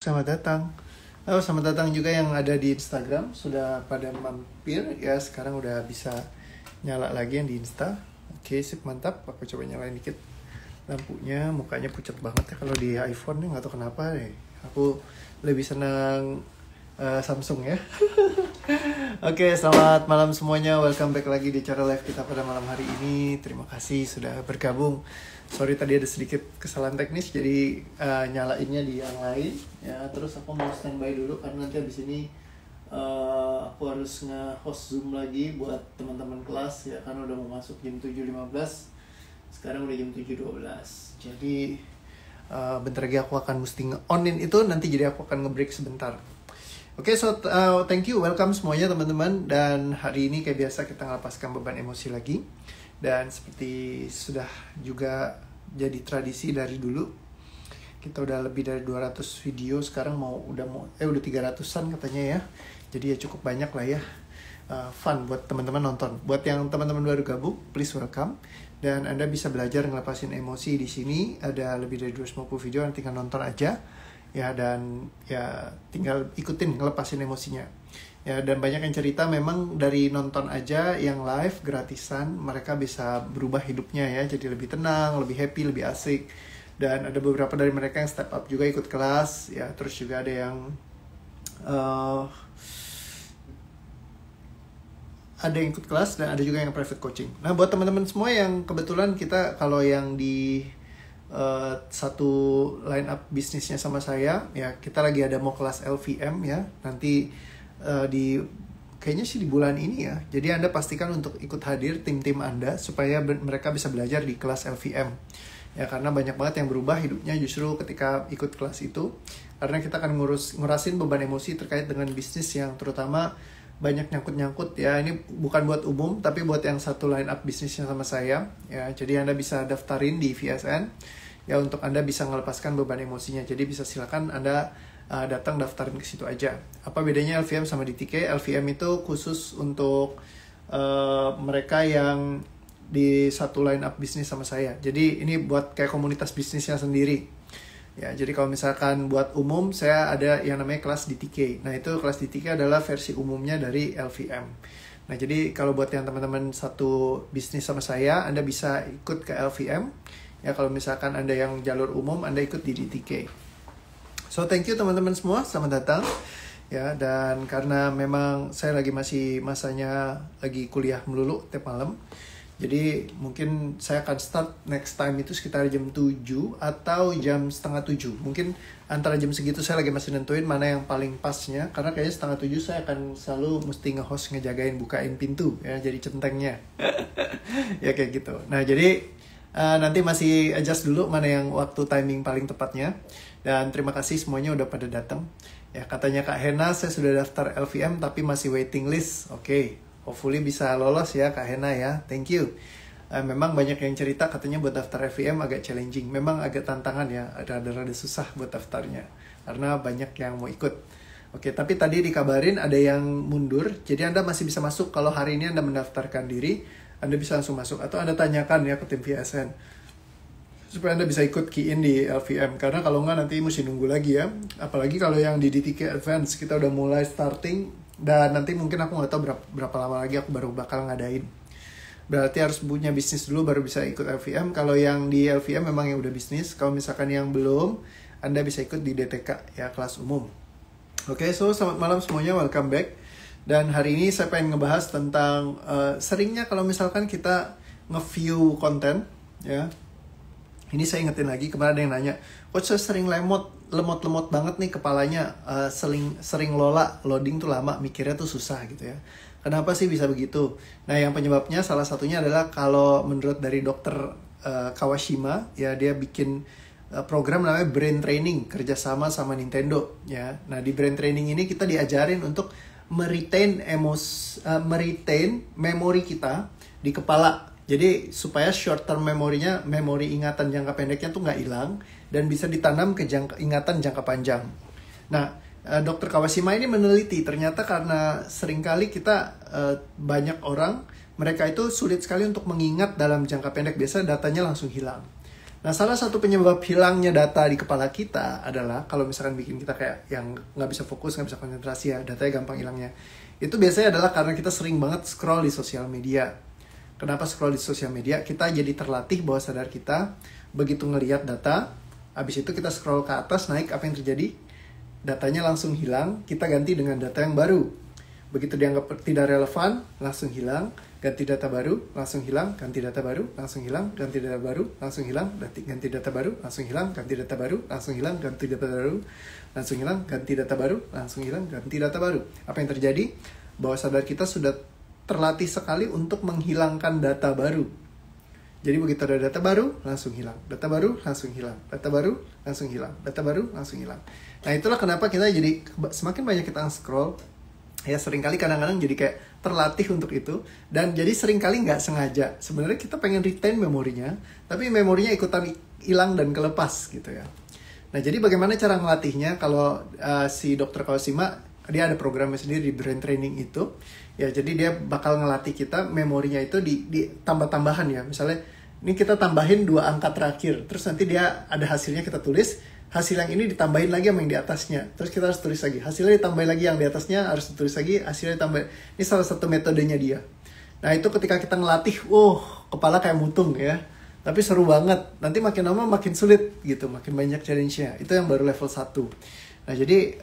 Selamat datang. Halo, selamat datang juga yang ada di Instagram. Sudah pada mampir ya, sekarang udah bisa nyala lagi yang di Insta. Oke, sip, mantap. Aku coba nyalain dikit lampunya. Mukanya pucat banget ya kalau di iPhone nih, nggak tahu kenapa deh. Aku lebih senang Samsung ya. Oke, selamat malam semuanya. Welcome back lagi di cara live kita pada malam hari ini. Terima kasih sudah bergabung. Sorry tadi ada sedikit kesalahan teknis, jadi nyalainnya di yang lain ya. Terus aku mau standby dulu karena nanti abis ini aku harus nge-host Zoom lagi buat teman-teman kelas ya, karena udah mau masuk jam 7.15. Sekarang udah jam 7.12. Jadi bentar lagi aku akan mesti nge-onin itu nanti, jadi aku akan nge-break sebentar. Oke, so thank you, welcome semuanya teman-teman. Dan hari ini kayak biasa kita ngelepaskan beban emosi lagi. Dan seperti sudah juga jadi tradisi dari dulu, kita udah lebih dari 200 video, sekarang udah 300-an katanya ya. Jadi ya cukup banyak lah ya. Fun buat teman-teman nonton. Buat yang teman-teman baru gabung, please welcome. Dan Anda bisa belajar ngelepasin emosi di sini. Ada lebih dari 250 video, yang tinggal nonton aja. Ya, dan ya tinggal ikutin ngelepasin emosinya. Ya, dan banyak yang cerita memang dari nonton aja yang live gratisan, mereka bisa berubah hidupnya ya, jadi lebih tenang, lebih happy, lebih asik. Dan ada beberapa dari mereka yang step up juga ikut kelas ya. Terus juga ada yang ikut kelas, dan ada juga yang private coaching. Nah, buat teman-teman semua yang kebetulan kita kalau yang di satu line up bisnisnya sama saya ya, kita lagi ada mau kelas LVM ya, nanti kayaknya sih di bulan ini ya. Jadi Anda pastikan untuk ikut hadir tim-tim Anda supaya mereka bisa belajar di kelas LVM ya, karena banyak banget yang berubah hidupnya justru ketika ikut kelas itu, karena kita akan ngurasin beban emosi terkait dengan bisnis yang terutama banyak nyangkut-nyangkut ya. Ini bukan buat umum, tapi buat yang satu line up bisnisnya sama saya ya. Jadi Anda bisa daftarin di VSN ya, untuk Anda bisa melepaskan beban emosinya. Jadi bisa silakan Anda datang daftarin ke situ aja. Apa bedanya LVM sama DTK? LVM itu khusus untuk mereka yang di satu line up bisnis sama saya. Jadi ini buat kayak komunitas bisnisnya sendiri. Ya, jadi kalau misalkan buat umum, saya ada yang namanya kelas DTK. Nah, itu kelas DTK adalah versi umumnya dari LVM. Nah, jadi kalau buat yang teman-teman satu bisnis sama saya, Anda bisa ikut ke LVM. Ya, kalau misalkan Anda yang jalur umum, Anda ikut di DTK. So, thank you teman-teman semua, selamat datang. Ya, dan karena memang saya masih masanya lagi kuliah melulu tiap malam. Jadi mungkin saya akan start next time itu sekitar jam 7 atau jam setengah 7. Mungkin antara jam segitu saya lagi masih nentuin mana yang paling pasnya. Karena kayaknya setengah 7 saya akan selalu mesti nge-host, ngejagain, bukain pintu ya, jadi centengnya. Ya kayak gitu. Nah, jadi nanti masih adjust dulu mana yang waktu timing paling tepatnya. Dan terima kasih semuanya udah pada datang. Ya, katanya Kak Hena, saya sudah daftar LVM tapi masih waiting list. Oke, hopefully bisa lolos ya Kak Hena ya. Thank you. Memang banyak yang cerita katanya buat daftar LVM agak challenging. Memang agak tantangan ya, ada susah buat daftarnya. Karena banyak yang mau ikut. Oke, tapi tadi dikabarin ada yang mundur. Jadi Anda masih bisa masuk. Kalau hari ini Anda mendaftarkan diri, Anda bisa langsung masuk. Atau Anda tanyakan ya ke tim VSN supaya Anda bisa ikut key in di LVM. Karena kalau nggak nanti mesti nunggu lagi ya. Apalagi kalau yang di DTK Advance kita udah mulai starting. Dan nanti mungkin aku nggak tahu berapa lama lagi aku baru bakal ngadain. Berarti harus punya bisnis dulu baru bisa ikut LVM. Kalau yang di LVM memang yang udah bisnis. Kalau misalkan yang belum, Anda bisa ikut di DTK ya, kelas umum. Oke, so selamat malam semuanya, welcome back. Dan hari ini saya pengen ngebahas tentang seringnya kalau misalkan kita nge-view konten ya. Ini saya ingetin lagi, kemarin ada yang nanya, Coach saya sering lemot banget nih kepalanya, sering loading tuh lama, mikirnya tuh susah gitu ya. Kenapa sih bisa begitu? Nah, yang penyebabnya salah satunya adalah kalau menurut dari dokter Kawashima, ya dia bikin program namanya Brain Training, kerjasama sama Nintendo ya. Nah, di Brain Training ini kita diajarin untuk meretain memori kita di kepala. Jadi supaya short term memorinya, memori ingatan jangka pendeknya tuh nggak hilang dan bisa ditanam ke ingatan jangka panjang. Nah, Dr. Kawashima ini meneliti ternyata karena seringkali kita banyak orang mereka itu sulit sekali untuk mengingat dalam jangka pendek, biasa datanya langsung hilang. Nah, salah satu penyebab hilangnya data di kepala kita adalah kalau misalkan bikin kita kayak yang nggak bisa fokus, nggak bisa konsentrasi ya, datanya gampang hilangnya. Itu biasanya adalah karena kita sering banget scroll di sosial media. Kenapa scroll di sosial media? Kita jadi terlatih bawah sadar kita, begitu ngelihat data, habis itu kita scroll ke atas, naik, apa yang terjadi? Datanya langsung hilang, kita ganti dengan data yang baru. Begitu dianggap tidak relevan, langsung hilang, ganti data baru, langsung hilang, ganti data baru, langsung hilang, ganti data baru, langsung hilang, ganti data baru, langsung hilang, ganti data baru, langsung hilang, ganti data baru, langsung hilang, ganti data baru, langsung hilang, ganti data baru. Apa yang terjadi? Bawah sadar kita sudah terlatih sekali untuk menghilangkan data baru. Jadi begitu ada data baru, langsung hilang. Data baru, langsung hilang. Data baru, langsung hilang. Data baru, langsung hilang. Nah, itulah kenapa kita jadi semakin banyak kita scroll, ya seringkali kadang-kadang jadi kayak terlatih untuk itu, dan jadi seringkali nggak sengaja sebenarnya kita pengen retain memorinya, tapi memorinya ikutan hilang dan kelepas gitu ya. Nah, jadi bagaimana cara ngelatihnya? Kalau si Dr. Kawashima, dia ada programnya sendiri di brain training itu ya, jadi dia bakal ngelatih kita memorinya itu di tambah-tambahan ya. Misalnya ini kita tambahin 2 angka terakhir, terus nanti dia ada hasilnya, kita tulis hasil yang ini ditambahin lagi sama yang di atasnya, terus kita harus tulis lagi hasilnya, ditambahin lagi yang di atasnya, harus ditulis lagi hasilnya, ditambah. Ini salah satu metodenya dia. Nah, itu ketika kita ngelatih, kepala kayak mutung ya, tapi seru banget. Nanti makin lama makin sulit gitu, makin banyak challenge-nya. Itu yang baru level 1. Nah, jadi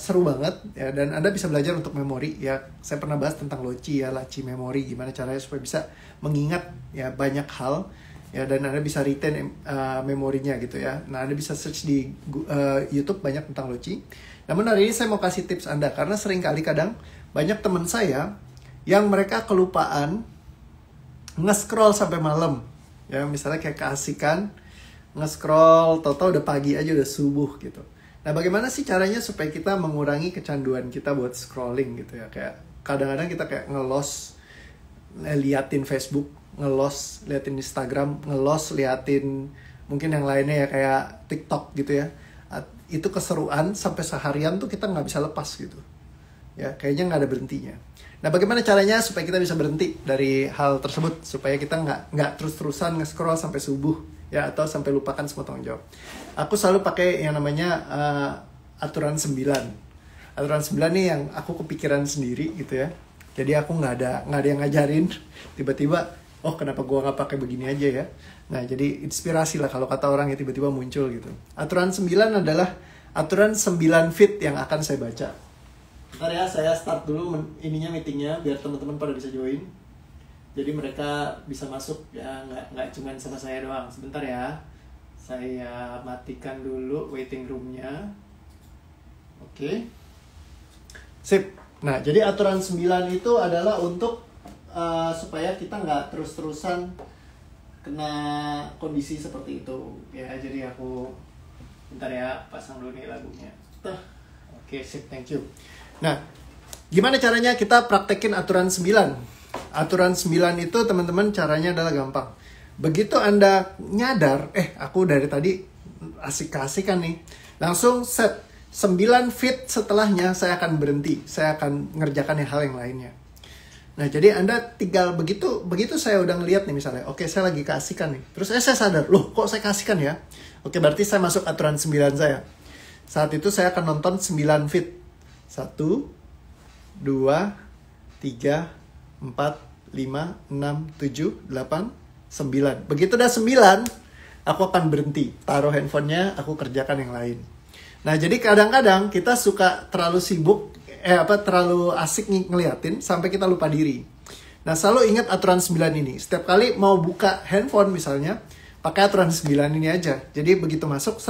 seru banget ya, dan Anda bisa belajar untuk memori ya. Saya pernah bahas tentang loci ya, laci memori, gimana caranya supaya bisa mengingat ya banyak hal ya, dan Anda bisa retain memorinya gitu ya. Nah, Anda bisa search di YouTube banyak tentang loci. Namun hari ini saya mau kasih tips Anda, karena seringkali kadang banyak teman saya yang mereka kelupaan nge-scroll sampai malam ya, misalnya kayak keasikan nge-scroll, tau-tau udah pagi aja, udah subuh gitu. Nah, bagaimana sih caranya supaya kita mengurangi kecanduan kita buat scrolling gitu ya? Kayak kadang-kadang kita kayak ngelos liatin Facebook, ngelos liatin Instagram, ngelos liatin mungkin yang lainnya ya kayak TikTok gitu ya. Itu keseruan sampai seharian tuh kita nggak bisa lepas gitu. Ya, kayaknya nggak ada berhentinya. Nah, bagaimana caranya supaya kita bisa berhenti dari hal tersebut, supaya kita nggak terus-terusan nge-scroll sampai subuh ya, atau sampai lupakan semua tanggung jawab. Aku selalu pakai yang namanya aturan 9. Aturan 9 nih yang aku kepikiran sendiri gitu ya. Jadi aku nggak ada yang ngajarin. Tiba-tiba, kenapa gua nggak pakai begini aja ya. Nah, jadi inspirasi lah kalau kata orang ya, tiba-tiba muncul gitu. Aturan 9 adalah aturan 9 feet yang akan saya baca. Bentar ya, saya start dulu meetingnya biar teman-teman pada bisa join. Jadi mereka bisa masuk ya, nggak cuma sama saya doang. Sebentar ya, saya matikan dulu waiting roomnya. Oke. Sip. Nah, jadi aturan 9 itu adalah untuk supaya kita nggak terus-terusan kena kondisi seperti itu ya. Jadi aku bentar ya, pasang dulu nih lagunya. Oke, sip, thank you. Nah, gimana caranya kita praktekin aturan 9? Aturan 9 itu teman-teman caranya adalah gampang. Begitu Anda nyadar, aku dari tadi asik-asikan nih, langsung set 9 feet setelahnya saya akan berhenti. Saya akan ngerjakan hal yang lainnya. Nah, jadi Anda tinggal begitu saya udah ngeliat nih misalnya, oke, saya lagi keasikan nih. Terus saya sadar, loh kok saya keasikan ya? Oke, berarti saya masuk aturan 9 saya. Saat itu saya akan nonton 9 feet. 1, 2, 3, 4, 5, 6, 7, 8, 9. Begitu udah 9, aku akan berhenti. Taruh handphonenya, aku kerjakan yang lain. Nah, jadi kadang-kadang kita suka terlalu sibuk, terlalu asik ngeliatin sampai kita lupa diri. Nah, selalu ingat aturan 9 ini. Setiap kali mau buka handphone misalnya, pakai aturan 9 ini aja. Jadi begitu masuk,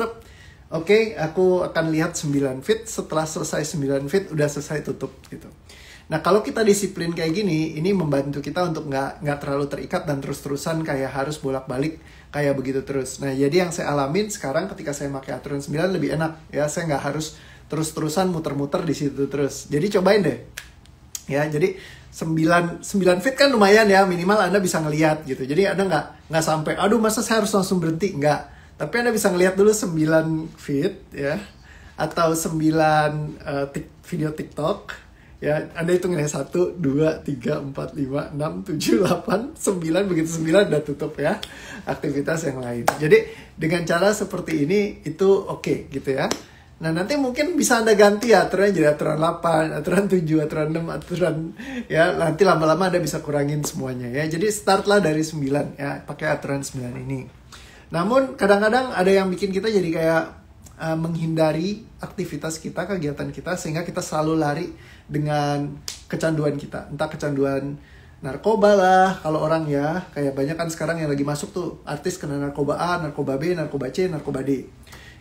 oke, aku akan lihat 9 feet. Setelah selesai 9 feet, udah selesai tutup gitu. Nah, kalau kita disiplin kayak gini, ini membantu kita untuk nggak terlalu terikat dan terus-terusan kayak harus bolak-balik kayak begitu terus. Nah, jadi yang saya alamin sekarang ketika saya pakai aturan 9 lebih enak ya. Saya nggak harus terus-terusan muter-muter di situ terus. Jadi cobain deh. Ya, jadi 9 feet kan lumayan ya, minimal Anda bisa ngelihat gitu. Jadi Anda nggak sampai, aduh masa saya harus langsung berhenti, nggak. Tapi Anda bisa ngelihat dulu 9 feet ya, atau 9 video TikTok. Ya, Anda hitung ya 1, 2, 3, 4, 5, 6, 7, 8, 9, begitu 9 udah tutup ya aktivitas yang lain. Jadi dengan cara seperti ini itu oke gitu ya. Nah nanti mungkin bisa Anda ganti aturan jadi aturan 8, aturan 7, aturan 6, aturan ya nanti lama-lama Anda bisa kurangin semuanya ya. Jadi startlah dari 9 ya, pakai aturan 9 ini. Namun kadang-kadang ada yang bikin kita jadi kayak menghindari aktivitas kita, kegiatan kita, sehingga kita selalu lari dengan kecanduan kita. Entah kecanduan narkoba lah, kalau orang ya, kayak banyak kan sekarang yang lagi masuk tuh, artis kena narkoba A, narkoba B, narkoba C, narkoba D.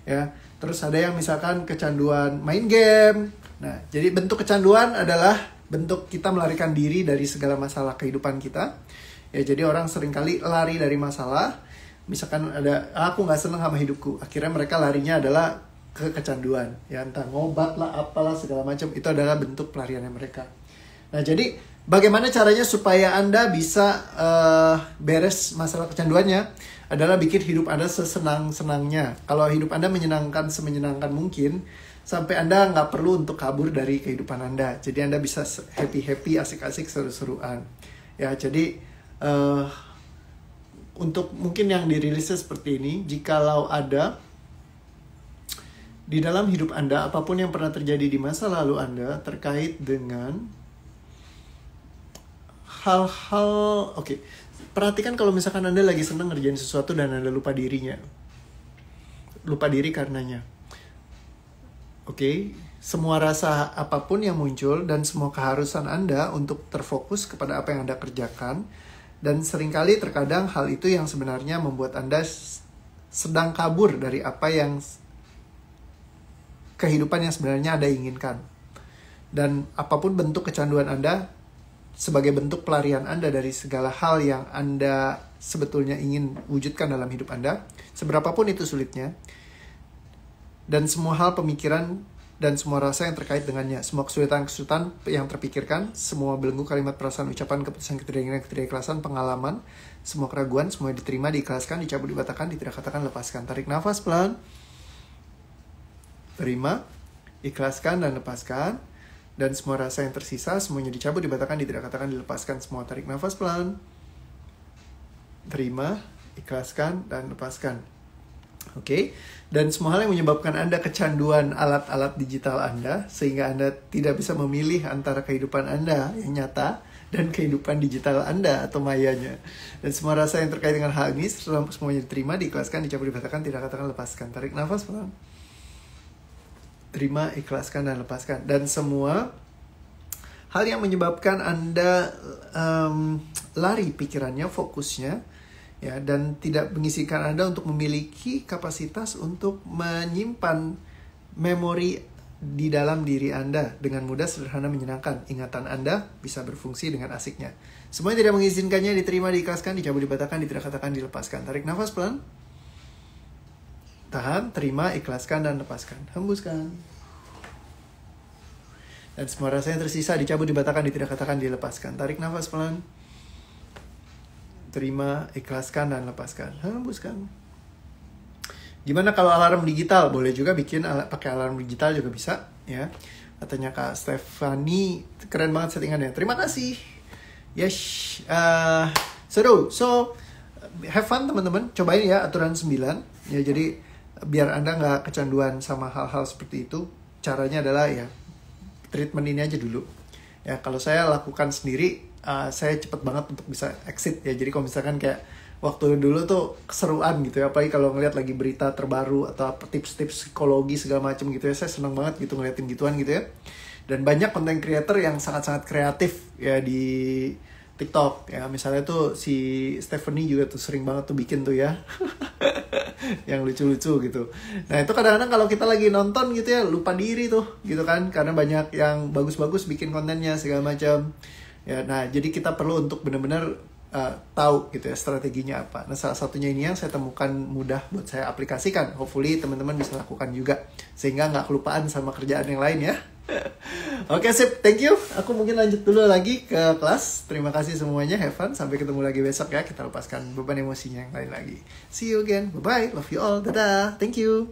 Ya, terus ada yang misalkan kecanduan main game. Nah, jadi bentuk kecanduan adalah bentuk kita melarikan diri dari segala masalah kehidupan kita. Ya, jadi orang seringkali lari dari masalah. Misalkan ada, aku nggak seneng sama hidupku. Akhirnya mereka larinya adalah ke kecanduan. Ya entah ngobat lah, apalah, segala macam. Itu adalah bentuk pelariannya mereka. Nah jadi bagaimana caranya supaya Anda bisa beres masalah kecanduannya? Adalah bikin hidup Anda sesenang-senangnya. Kalau hidup Anda menyenangkan, semenyenangkan mungkin, sampai Anda nggak perlu untuk kabur dari kehidupan Anda. Jadi Anda bisa happy-happy, asik-asik, seru-seruan. Ya jadi untuk mungkin yang dirilisnya seperti ini, jikalau ada di dalam hidup Anda, apapun yang pernah terjadi di masa lalu Anda terkait dengan hal-hal, oke. Perhatikan kalau misalkan Anda lagi senang ngerjain sesuatu dan Anda lupa dirinya. Lupa diri karenanya. Oke, semua rasa apapun yang muncul dan semua keharusan Anda untuk terfokus kepada apa yang Anda kerjakan. Dan seringkali terkadang hal itu yang sebenarnya membuat Anda sedang kabur dari apa yang kehidupan yang sebenarnya Anda inginkan. Dan apapun bentuk kecanduan Anda sebagai bentuk pelarian Anda dari segala hal yang Anda sebetulnya ingin wujudkan dalam hidup Anda, seberapapun itu sulitnya, dan semua hal pemikiran dan semua rasa yang terkait dengannya, semua kesulitan-kesulitan yang terpikirkan, semua belenggu kalimat perasaan, ucapan, keputusan, ketidakikhlasan, pengalaman, semua keraguan, semua diterima, diikhlaskan, dicabut, dibatalkan, tidak katakan, lepaskan. Tarik nafas pelan. Terima, ikhlaskan dan lepaskan. Dan semua rasa yang tersisa, semuanya dicabut, dibatalkan, tidak katakan, dilepaskan semua. Tarik nafas pelan. Terima, ikhlaskan dan lepaskan. Oke, dan semua hal yang menyebabkan Anda kecanduan alat-alat digital Anda, sehingga Anda tidak bisa memilih antara kehidupan Anda yang nyata dan kehidupan digital Anda atau mayanya. Dan semua rasa yang terkait dengan hal ini, semuanya diterima, diikhlaskan, dicabut, dibatalkan, tidak katakan, lepaskan. Tarik nafas pelan. Terima, ikhlaskan, dan lepaskan. Dan semua hal yang menyebabkan Anda lari pikirannya, fokusnya, ya, dan tidak mengisikan Anda untuk memiliki kapasitas untuk menyimpan memori di dalam diri Anda dengan mudah, sederhana, menyenangkan. Ingatan Anda bisa berfungsi dengan asiknya. Semua yang tidak mengizinkannya diterima, diikhlaskan, dicabut, dibatalkan, tidak katakan, dilepaskan. Tarik nafas pelan. Tahan, terima, ikhlaskan, dan lepaskan. Hembuskan. Dan semua rasa yang tersisa dicabut, dibatalkan, tidak katakan, dilepaskan. Tarik nafas pelan. Terima, ikhlaskan, dan lepaskan. Hembuskan. Gimana kalau alarm digital? Boleh juga bikin pakai alarm digital juga bisa, ya. Katanya Kak Stefani, keren banget settingannya. Terima kasih. Yes. Seru. So, have fun teman-teman. Cobain ya aturan 9. Ya, jadi biar Anda nggak kecanduan sama hal-hal seperti itu. Caranya adalah ya treatment ini aja dulu. Ya, kalau saya lakukan sendiri, saya cepet banget untuk bisa exit ya. Jadi kalau misalkan kayak waktu dulu tuh keseruan gitu ya, apalagi kalau ngeliat lagi berita terbaru atau tips-tips psikologi segala macam gitu ya, saya senang banget gitu ngeliatin gituan gitu ya. Dan banyak content creator yang sangat-sangat kreatif ya di TikTok ya. Misalnya tuh si Stephanie juga tuh sering banget tuh bikin tuh ya yang lucu-lucu gitu. Nah itu kadang-kadang kalau kita lagi nonton gitu ya, lupa diri tuh gitu kan, karena banyak yang bagus-bagus bikin kontennya segala macam. Ya, nah jadi kita perlu untuk benar-benar tahu gitu ya strateginya apa. Nah salah satunya ini yang saya temukan mudah buat saya aplikasikan. Hopefully teman-teman bisa lakukan juga sehingga nggak kelupaan sama kerjaan yang lain ya. Oke sip, thank you. Aku mungkin lanjut dulu lagi ke kelas. Terima kasih semuanya, have fun. Sampai ketemu lagi besok ya. Kita lepaskan beban emosinya yang lain lagi. See you again, bye bye, love you all, dadah, thank you.